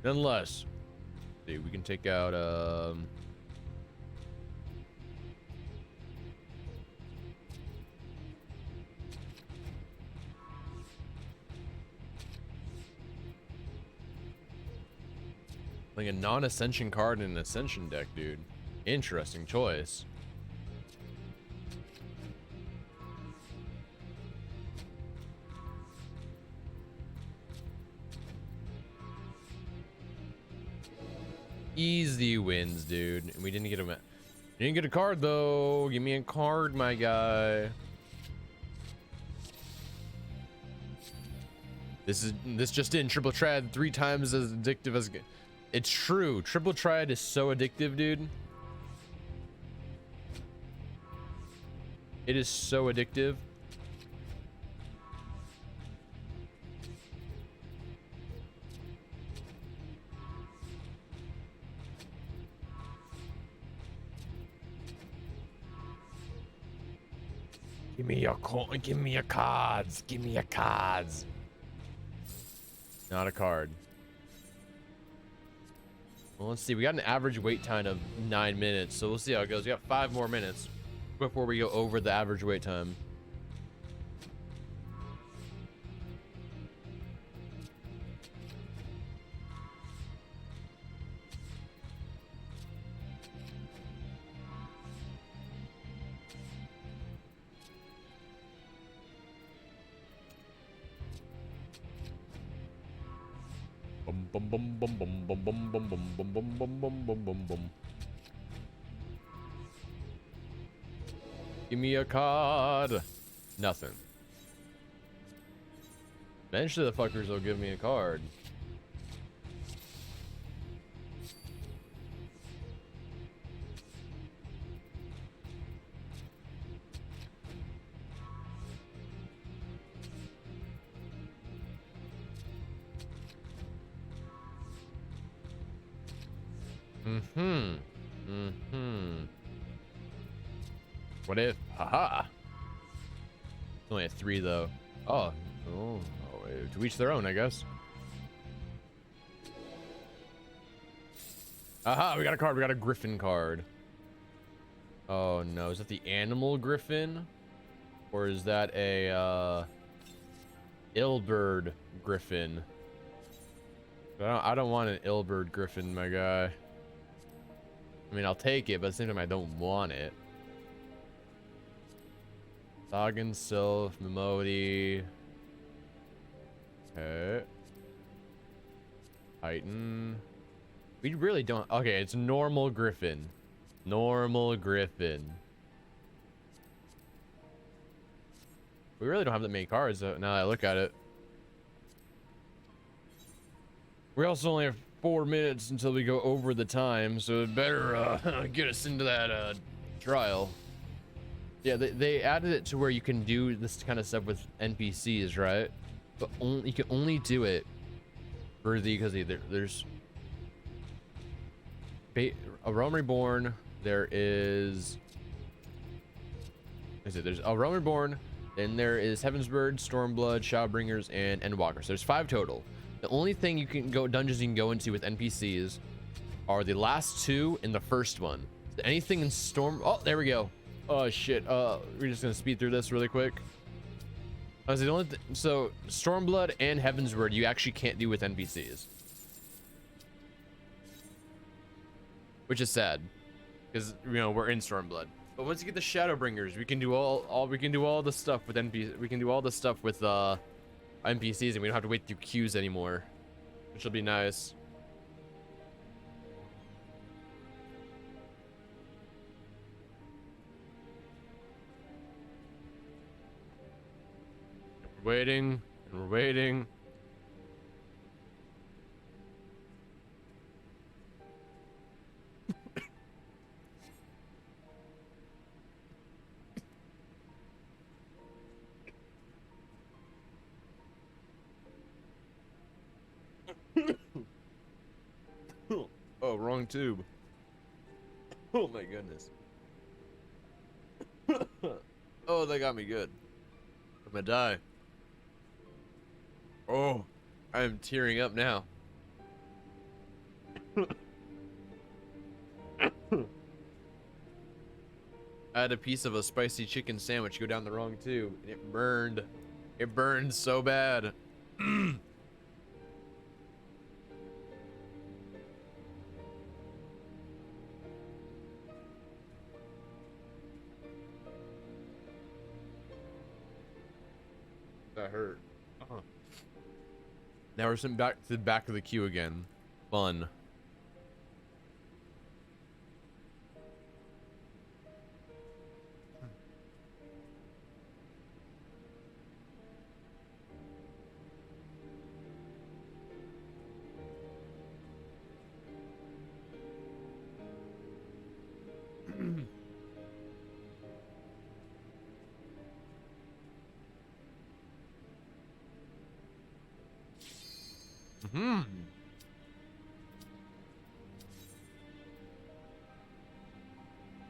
Nonetheless, see, we can take out like a non-ascension card in an ascension deck, dude. Interesting choice. Easy wins, dude. And we didn't get him. Didn't get a card though. Give me a card, my guy. This just in. Triple Triad 3 times as addictive as. It's true. Triple Triad is so addictive, dude. It is so addictive. Give me your give me your cards. Give me your cards. Not a card. Well, let's see. We got an average wait time of 9 minutes, so we'll see how it goes. We got 5 more minutes before we go over the average wait time. Bum bum bum bum bum bum bum bum bum bum bum bum bum bum bum. Give me a card. Nothing. Eventually the fuckers will give me a card. What if? Haha. It's only a 3 though. Oh, to each their own, I guess. Aha, we got a card. We got a Griffin card. Oh no, is that the animal Griffin? Or is that a Illbird Griffin? I don't want an Illbird Griffin, my guy. I mean, I'll take it, but at the same time, I don't want it. Sagan, Sylph, Mimodi. Okay. Titan. We really don't. Okay, it's normal Griffin. Normal Griffin. We really don't have that many cards, though, now that I look at it. We also only have 4 minutes until we go over the time, so it better get us into that trial. Yeah, they added it to where you can do this kind of stuff with NPCs, right? But you can only do it for because there's a Realm Reborn. There's a Realm Reborn, then there is Heavensbird, Stormblood, Shadowbringers, and Endwalker. So there's 5 total. The only thing you can go dungeons you can go into with NPCs are the last 2 and the first one. So anything in Storm. Oh, there we go. Oh shit. We're just gonna speed through this really quick. So Stormblood and Heavensward you actually can't do with NPCs, which is sad because we're in Stormblood. But once you get the Shadowbringers, we can do all the stuff with NPCs. We can do all the stuff with NPCs, and we don't have to wait through queues anymore, which will be nice. Waiting, and we're waiting. Oh, wrong tube. Oh my goodness. Oh, they got me good. I'm gonna die. Oh, I am tearing up now. I had a piece of a spicy chicken sandwich go down the wrong tube, and it burned. It burned so bad. That hurt. Now we're sent back to the back of the queue again. Fun.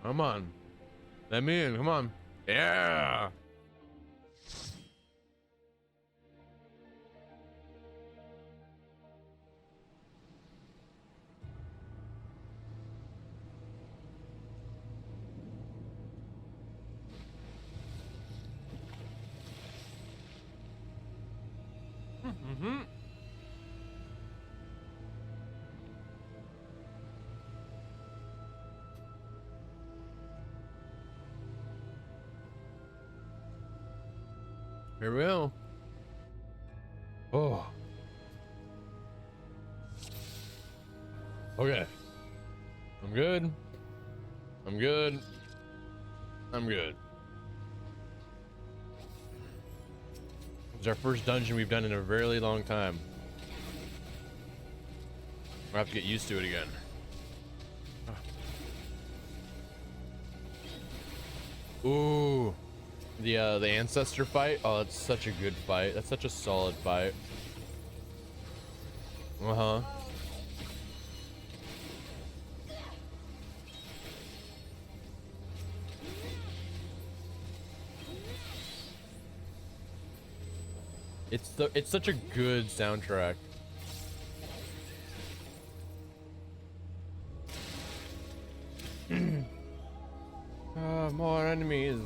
Come on. Let me in. Come on. Yeah. Here we go. Oh. Okay. I'm good. I'm good. I'm good. It's our first dungeon we've done in a very long time. We'll have to get used to it again. Ooh. The ancestor fight. Oh, that's such a good fight. That's such a solid fight. Uh-huh. It's such a good soundtrack. More enemies.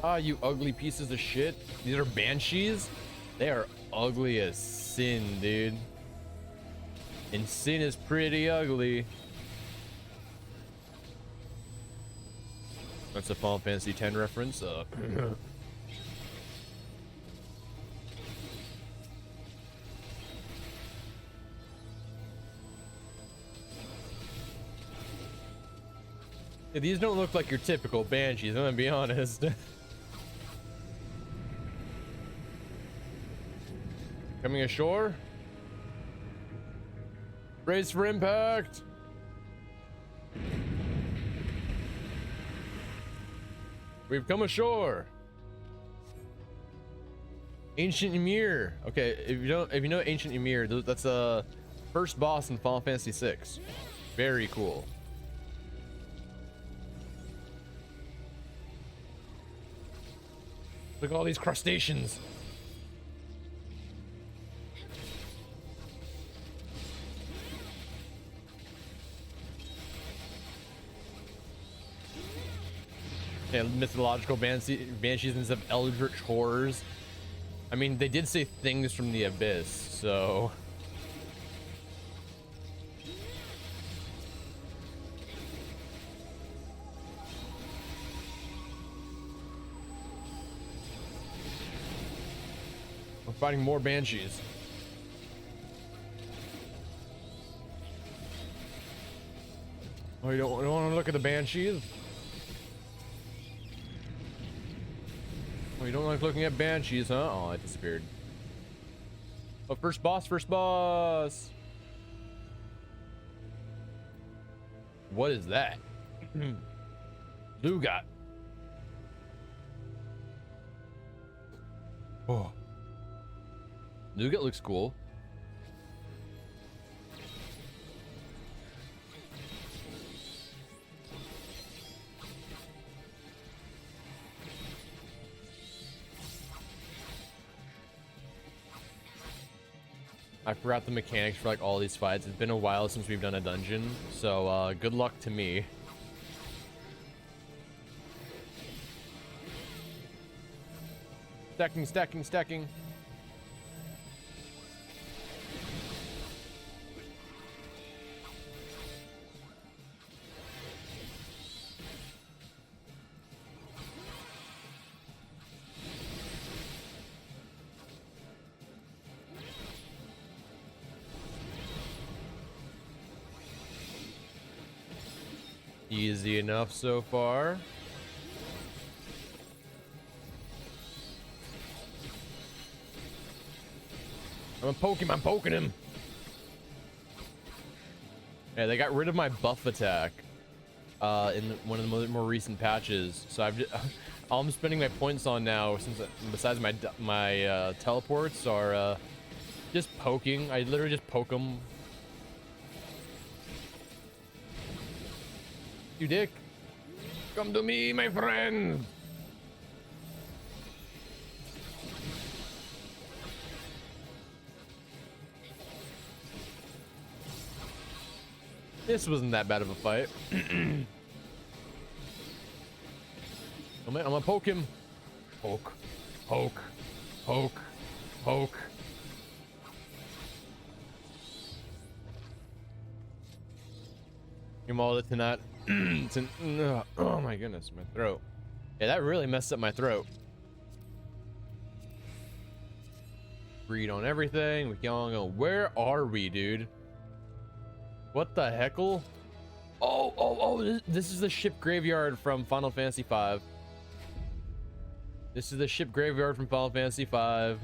Ah, you ugly pieces of shit. These are banshees. They are ugly as sin, dude. And sin is pretty ugly. That's a Final Fantasy X reference. Yeah, these don't look like your typical banshees, I'm gonna be honest. Coming ashore. Brace for impact. We've come ashore. Ancient Ymir. Okay, if you know Ancient Ymir, that's a first boss in Final Fantasy VI. Very cool. Look at all these crustaceans. Yeah, mythological banshees instead of eldritch horrors. I mean, they did say things from the abyss, so... We're fighting more banshees. Oh, you don't want to look at the banshees? Oh, you don't like looking at banshees, huh? Oh, it disappeared. Oh, first boss, first boss. What is that? Lugat. Oh. Lugat looks cool. I forgot the mechanics for like all these fights. It's been a while since we've done a dungeon, so good luck to me. Stacking, stacking, stacking. Easy enough so far. I'm poking him, I'm poking him. Yeah, they got rid of my buff attack in one of the more recent patches. So I've just, all I'm spending my points on now, since besides my teleports, are just poking. I literally just poke them. You dick. Come to me, my friend. This wasn't that bad of a fight. I'm gonna poke him. Poke, poke, poke, poke. I'm all to not. Oh my goodness, my throat. Yeah, that really messed up my throat. Read on everything. We can all go. Where are we, dude? What the heckle? Oh, this is the ship graveyard from Final Fantasy V. This is the ship graveyard from Final Fantasy V.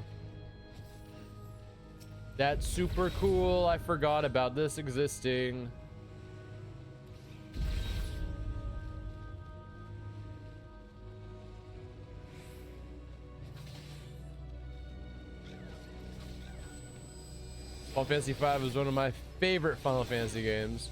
That's super cool. I forgot about this existing. Final Fantasy V is one of my favorite Final Fantasy games.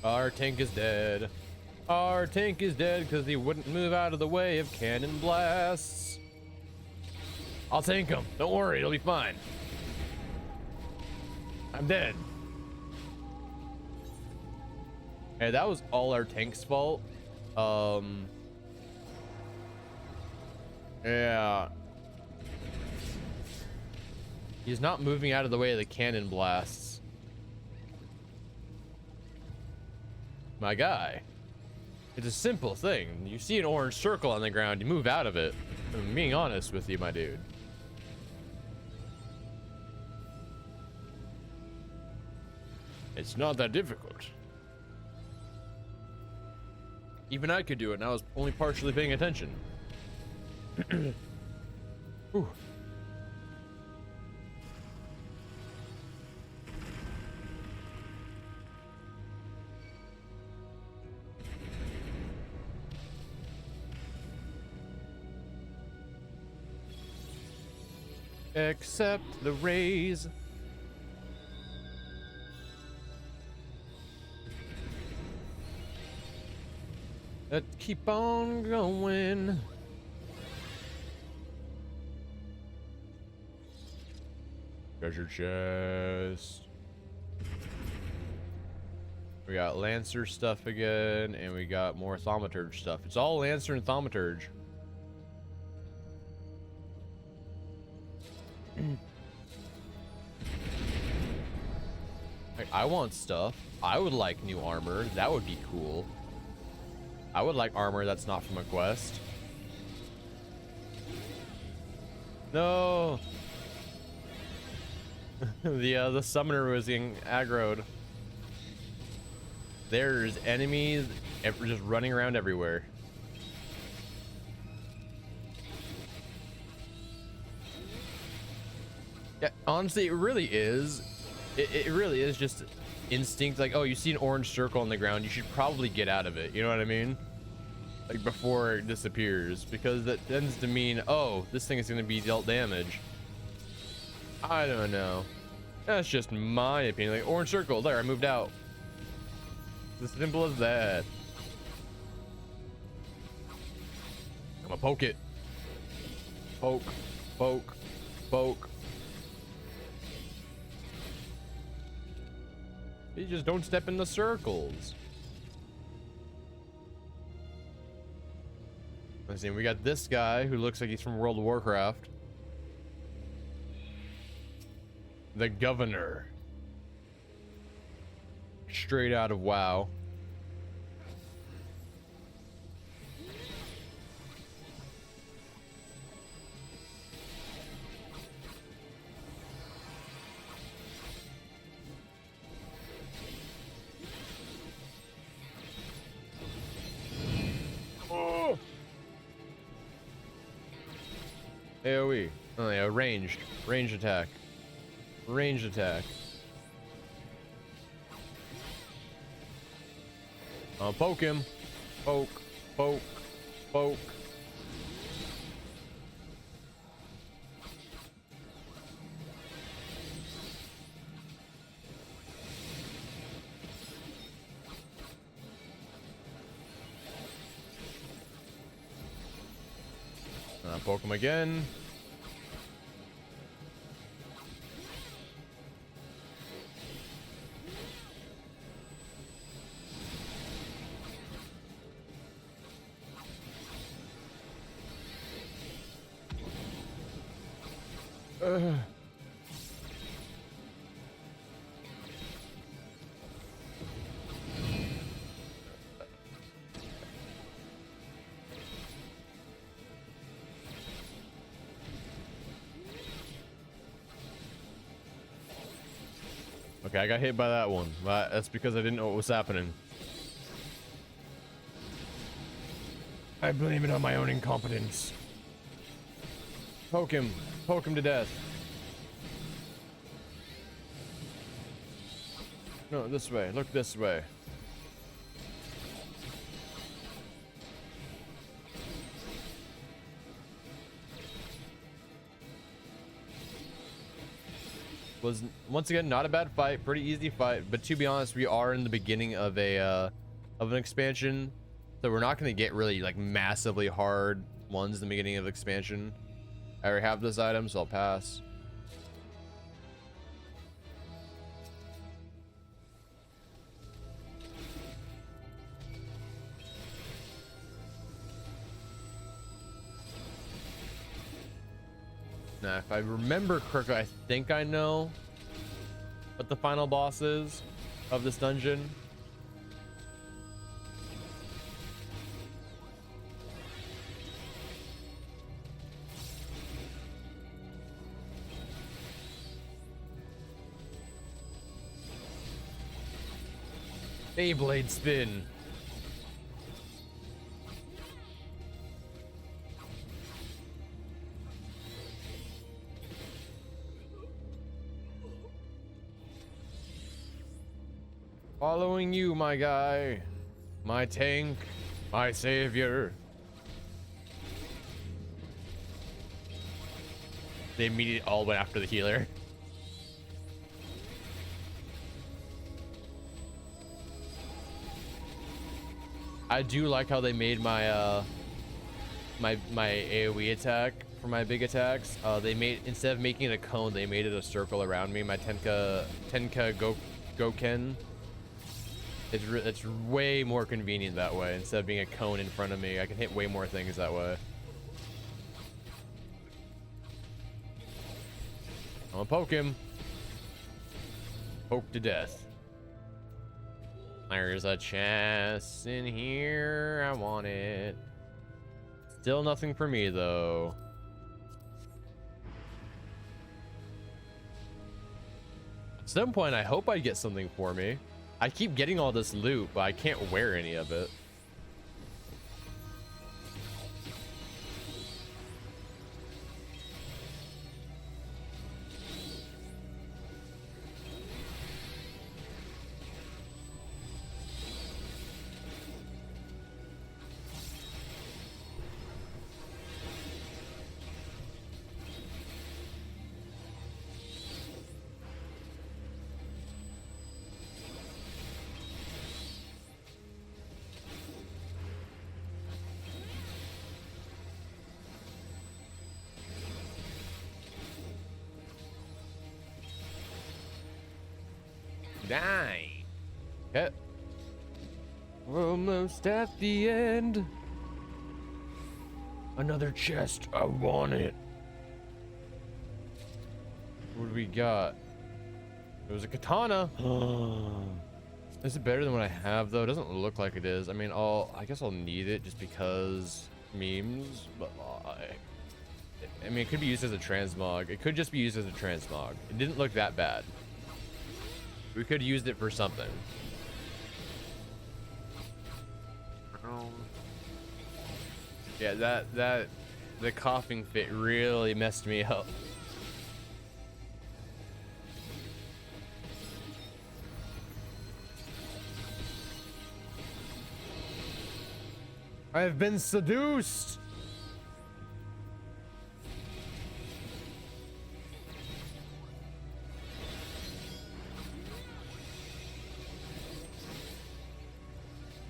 Our tank is dead. Our tank is dead because he wouldn't move out of the way of cannon blasts. I'll tank him. Don't worry, it'll be fine. I'm dead. Hey, that was all our tank's fault. Yeah. He's not moving out of the way of the cannon blasts. My guy. It's a simple thing. You see an orange circle on the ground, you move out of it. I'm being honest with you, my dude. It's not that difficult. Even I could do it, and I was only partially paying attention. Whew. Accept the raise. Let's keep on going. Treasure chest. We got Lancer stuff again, and we got more Thaumaturge stuff. It's all Lancer and Thaumaturge. Like, I want stuff. I would like new armor. That would be cool. I would like armor that's not from a quest. No. The summoner was getting aggroed. There's enemies just running around everywhere. Yeah, honestly, it really is. It really is just instinct. Like, oh, you see an orange circle on the ground, you should probably get out of it. You know what I mean? Like, before it disappears, because that tends to mean, oh, this thing is going to be dealt damage. I don't know. That's just my opinion. Like, orange circle, there, I moved out. It's as simple as that. I'm gonna poke it. Poke, poke, poke. You just don't step in the circles. Let's see, we got this guy who looks like he's from World of Warcraft. The Governor. Straight out of WoW. Oh! AoE. Oh yeah, ranged attack. Ranged attack. Poke him. Poke, poke, poke. Poke him again. Okay, I got hit by that one, but that's because I didn't know what was happening. I blame it on my own incompetence. Poke him to death. No, this way, look this way. Was once again not a bad fight, pretty easy fight, but to be honest, we are in the beginning of an expansion, so we're not going to get really like massively hard ones in the beginning of the expansion. I already have this item, so I'll pass. Now, if I remember correctly, I think I know what the final boss is of this dungeon. Beyblade spin. Following you, my guy. My tank. My savior. They immediately all went after the healer. I do like how they made my my AoE attack for my big attacks. They made, instead of making it a cone, they made it a circle around me. My Tenka Goken. It's way more convenient that way. Instead of being a cone in front of me, I can hit way more things that way. I'm gonna poke him. Poke to death. There's a chest in here. I want it. Still nothing for me, though. At some point, I hope I get something for me. I keep getting all this loot, but I can't wear any of it. Die. Okay. We're almost at the end. Another chest. I want it. What do we got? It was a katana. Is it better than what I have though? It doesn't look like it is. I mean, I guess I'll need it just because memes, but I mean, it could be used as a transmog. It could just be used as a transmog. It didn't look that bad. We could have used it for something. Yeah, the coughing fit really messed me up. I have been seduced.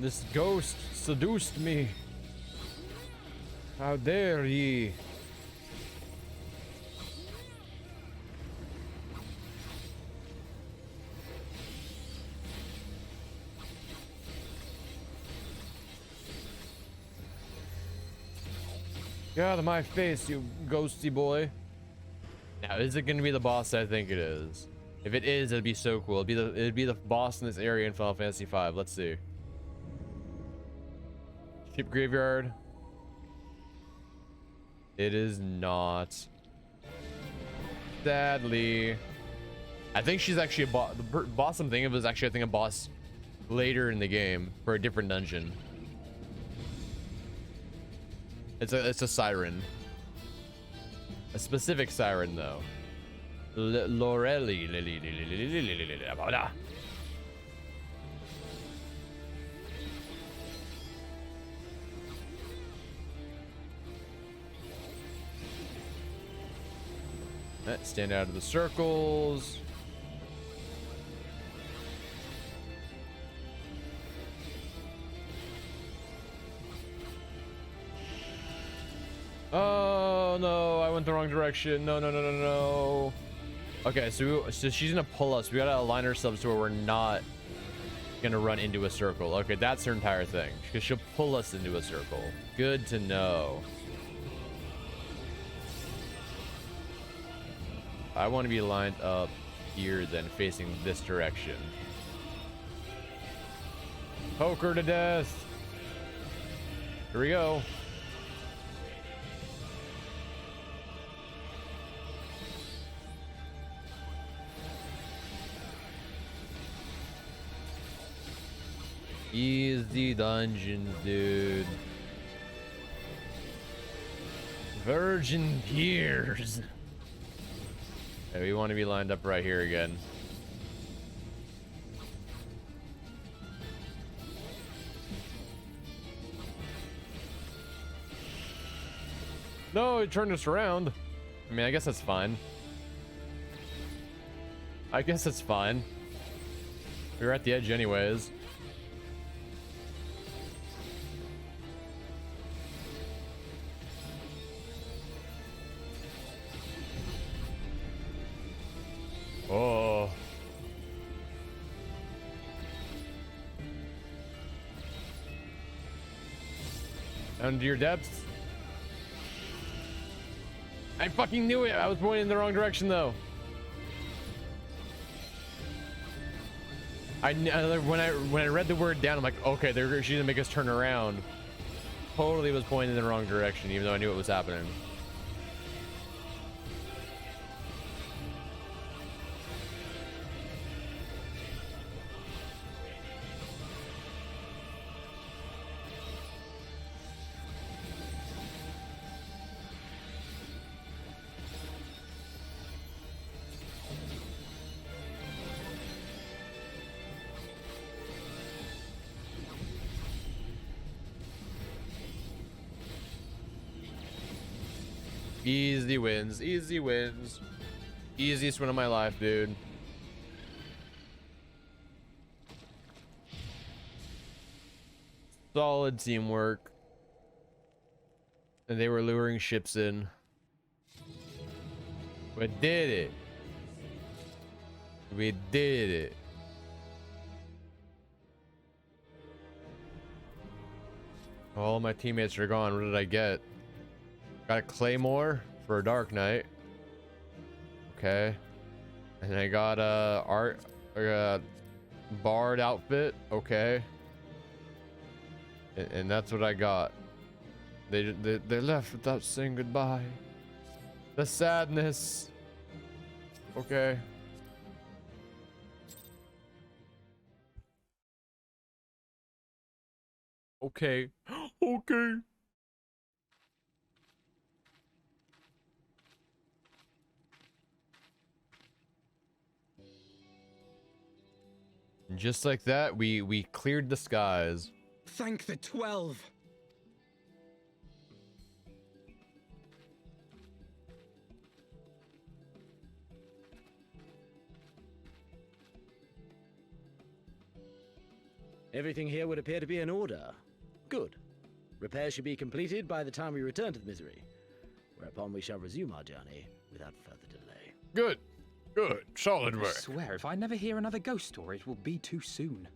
This ghost seduced me. How dare ye? Get out of my face, you ghosty boy. Now, is it gonna be the boss I think it is? If it is, it'd be so cool. It'd be the boss in this area in Final Fantasy V. Let's see. Ship graveyard. It is not. Sadly. I think she's actually a boss. The boss I'm thinking of is actually, I think, a boss later in the game for a different dungeon. It's a siren. A specific siren though. Lorelli. Stand out of the circles. Oh no, I went the wrong direction. No. Okay, so she's gonna pull us. We gotta align ourselves to where we're not gonna run into a circle. Okay, that's her entire thing, because she'll pull us into a circle. Good to know. I want to be lined up here, then facing this direction. Poke her to death. Here we go. Easy dungeons, dude. Virgin tears. Okay, we want to be lined up right here again. No, it turned us around. I mean, I guess that's fine. I guess it's fine. We were at the edge anyways. Oh. Down to your depths. I fucking knew it. I was pointing in the wrong direction though. When I read the word down, I'm like, okay, she's gonna make us turn around. Totally was pointing in the wrong direction, even though I knew what was happening. Easy wins, easy wins. Easiest win of my life, dude. Solid teamwork. And they were luring ships in. We did it. We did it. All my teammates are gone. What did I get? Got a claymore for a dark knight. Okay. And I got a bard outfit. Okay. And that's what I got. They left without saying goodbye. The sadness. Okay. Okay. Okay. And just like that, we cleared the skies. Thank the 12. Everything here would appear to be in order. Good. Repairs should be completed by the time we return to the Misery, whereupon we shall resume our journey without further delay. Good. Good. Solid I work. swear, if I never hear another ghost story, it will be too soon.